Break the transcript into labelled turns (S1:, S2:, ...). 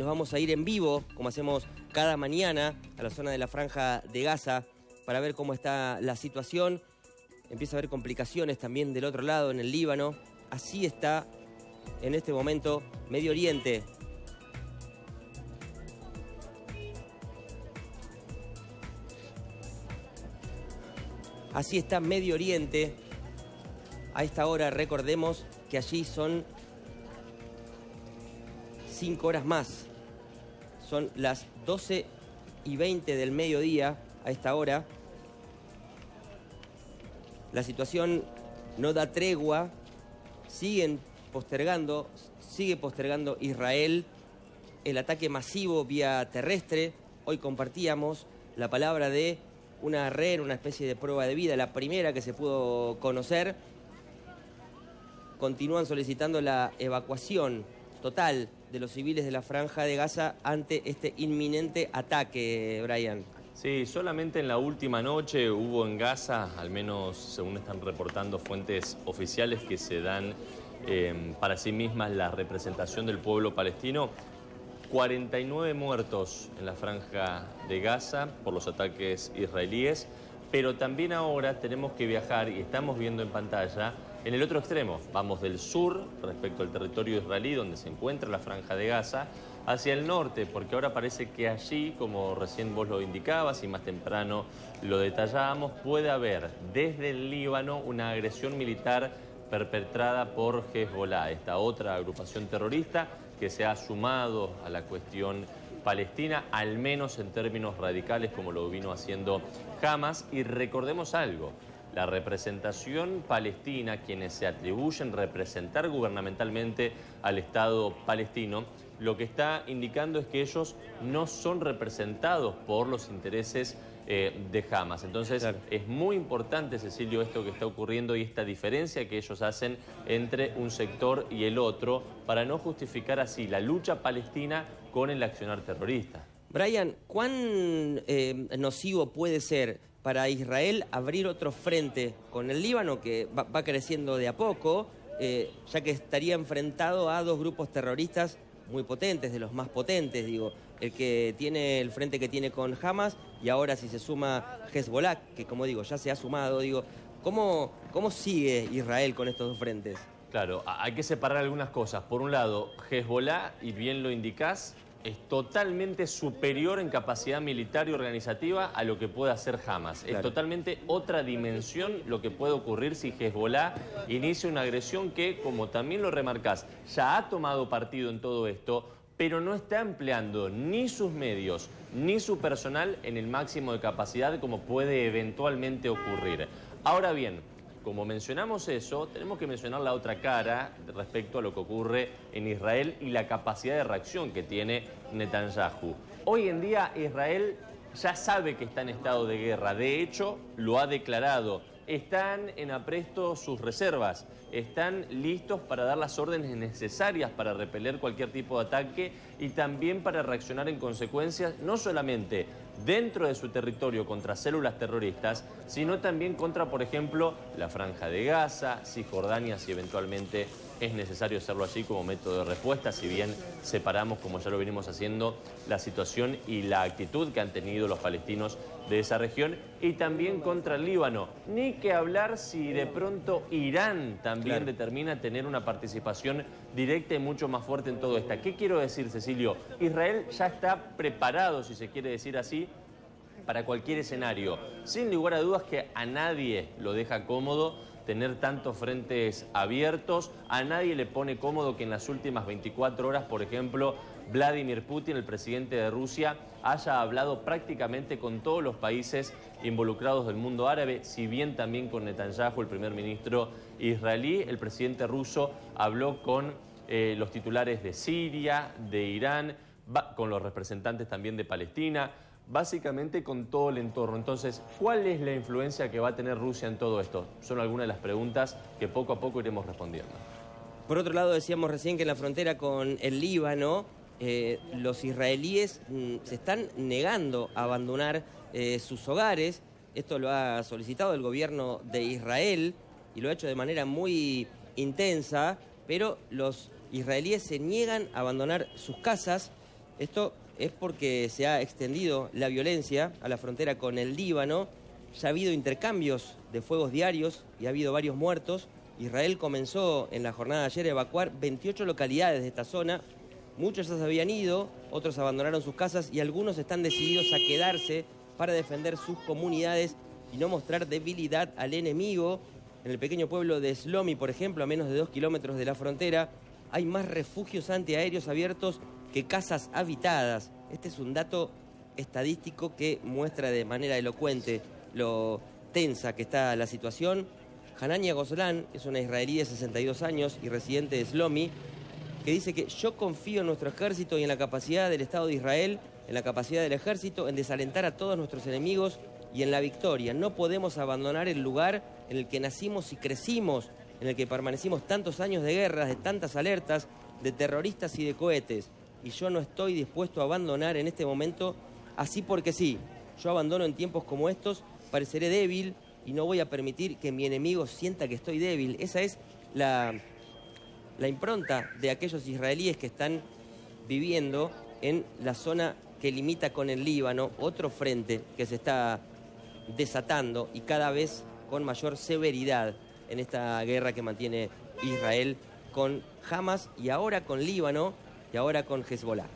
S1: nos vamos a ir en vivo, como hacemos cada mañana, a la zona de la Franja de Gaza, para ver cómo está la situación. Empieza a haber complicaciones también del otro lado, en el Líbano. Así está en este momento Medio Oriente. Así está Medio Oriente. A esta hora recordemos que allí son 5 horas más. Son las 12:20 del mediodía a esta hora. La situación no da tregua. Sigue postergando Israel el ataque masivo vía terrestre. Hoy compartíamos la palabra de una REN, una especie de prueba de vida, la primera que se pudo conocer. Continúan solicitando la evacuación total de los civiles de la Franja de Gaza ante este inminente ataque, Brian.
S2: Sí, solamente en la última noche hubo en Gaza, al menos según están reportando fuentes oficiales que se dan para sí mismas la representación del pueblo palestino, 49 muertos en la Franja de Gaza por los ataques israelíes, pero también ahora tenemos que viajar, y estamos viendo en pantalla, en el otro extremo. Vamos del sur, respecto al territorio israelí, donde se encuentra la Franja de Gaza, hacia el norte, porque ahora parece que allí, como recién vos lo indicabas y más temprano lo detallábamos, puede haber desde el Líbano una agresión militar perpetrada por Hezbollah, esta otra agrupación terrorista que se ha sumado a la cuestión palestina, al menos en términos radicales como lo vino haciendo Hamas. Y recordemos algo, la representación palestina, quienes se atribuyen representar gubernamentalmente al Estado palestino, lo que está indicando es que ellos no son representados por los intereses de Hamas. Entonces, claro, es muy importante, Cecilio, esto que está ocurriendo y esta diferencia que ellos hacen entre un sector y el otro para no justificar así la lucha palestina con el accionar terrorista.
S1: Brian, ¿cuán nocivo puede ser para Israel abrir otro frente con el Líbano, que va creciendo de a poco, ya que estaría enfrentado a dos grupos terroristas muy potentes, de los más potentes, digo, el frente que tiene con Hamas, y ahora si se suma Hezbollah, que como digo, ya se ha sumado, digo, ¿cómo sigue Israel con estos dos frentes?
S2: Claro, hay que separar algunas cosas. Por un lado, Hezbollah, y bien lo indicás, es totalmente superior en capacidad militar y organizativa a lo que puede hacer Hamas. Claro. Es totalmente otra dimensión lo que puede ocurrir si Hezbollah inicia una agresión que, como también lo remarcás, ya ha tomado partido en todo esto, pero no está empleando ni sus medios ni su personal en el máximo de capacidad como puede eventualmente ocurrir. Ahora bien, como mencionamos eso, tenemos que mencionar la otra cara respecto a lo que ocurre en Israel y la capacidad de reacción que tiene Netanyahu. Hoy en día Israel ya sabe que está en estado de guerra, de hecho lo ha declarado. Están en apresto sus reservas, están listos para dar las órdenes necesarias para repeler cualquier tipo de ataque y también para reaccionar en consecuencias, no solamente dentro de su territorio contra células terroristas, sino también contra, por ejemplo, la Franja de Gaza, Cisjordania, si eventualmente es necesario hacerlo allí como método de respuesta, si bien separamos, como ya lo venimos haciendo, la situación y la actitud que han tenido los palestinos de esa región, y también contra el Líbano. Ni que hablar si de pronto Irán también determina tener una participación directa y mucho más fuerte en todo esto. ¿Qué quiero decir, Cecilio? Israel ya está preparado, si se quiere decir así, para cualquier escenario. Sin lugar a dudas que a nadie lo deja cómodo tener tantos frentes abiertos, a nadie le pone cómodo que en las últimas 24 horas, por ejemplo, Vladimir Putin, el presidente de Rusia, haya hablado prácticamente con todos los países involucrados del mundo árabe, si bien también con Netanyahu, el primer ministro israelí. El presidente ruso habló con los titulares de Siria, de Irán, con los representantes también de Palestina, básicamente con todo el entorno. Entonces, ¿cuál es la influencia que va a tener Rusia en todo esto? Son algunas de las preguntas que poco a poco iremos respondiendo.
S1: Por otro lado, decíamos recién que en la frontera con el Líbano, los israelíes se están negando a abandonar sus hogares. Esto lo ha solicitado el gobierno de Israel y lo ha hecho de manera muy intensa, pero los israelíes se niegan a abandonar sus casas Esto es porque se ha extendido la violencia a la frontera con el Líbano. Ya ha habido intercambios de fuegos diarios y ha habido varios muertos. Israel comenzó en la jornada de ayer a evacuar 28 localidades de esta zona. Muchos ya se habían ido, otros abandonaron sus casas y algunos están decididos a quedarse para defender sus comunidades y no mostrar debilidad al enemigo. En el pequeño pueblo de Slomi, por ejemplo, a menos de 2 kilómetros de la frontera, hay más refugios antiaéreos abiertos que casas habitadas. Este es un dato estadístico que muestra de manera elocuente lo tensa que está la situación. Hanania Goslan es una israelí de 62 años y residente de Slomi, que dice que yo confío en nuestro ejército y en la capacidad del Estado de Israel, en la capacidad del ejército, en desalentar a todos nuestros enemigos y en la victoria. No podemos abandonar el lugar en el que nacimos y crecimos, en el que permanecimos tantos años de guerras, de tantas alertas, de terroristas y de cohetes. Y yo no estoy dispuesto a abandonar en este momento así porque sí. Yo abandono en tiempos como estos, pareceré débil y no voy a permitir que mi enemigo sienta que estoy débil. Esa es la impronta de aquellos israelíes que están viviendo en la zona que limita con el Líbano, otro frente que se está desatando y cada vez con mayor severidad en esta guerra que mantiene Israel con Hamas y ahora con Líbano y ahora con Hezbollah.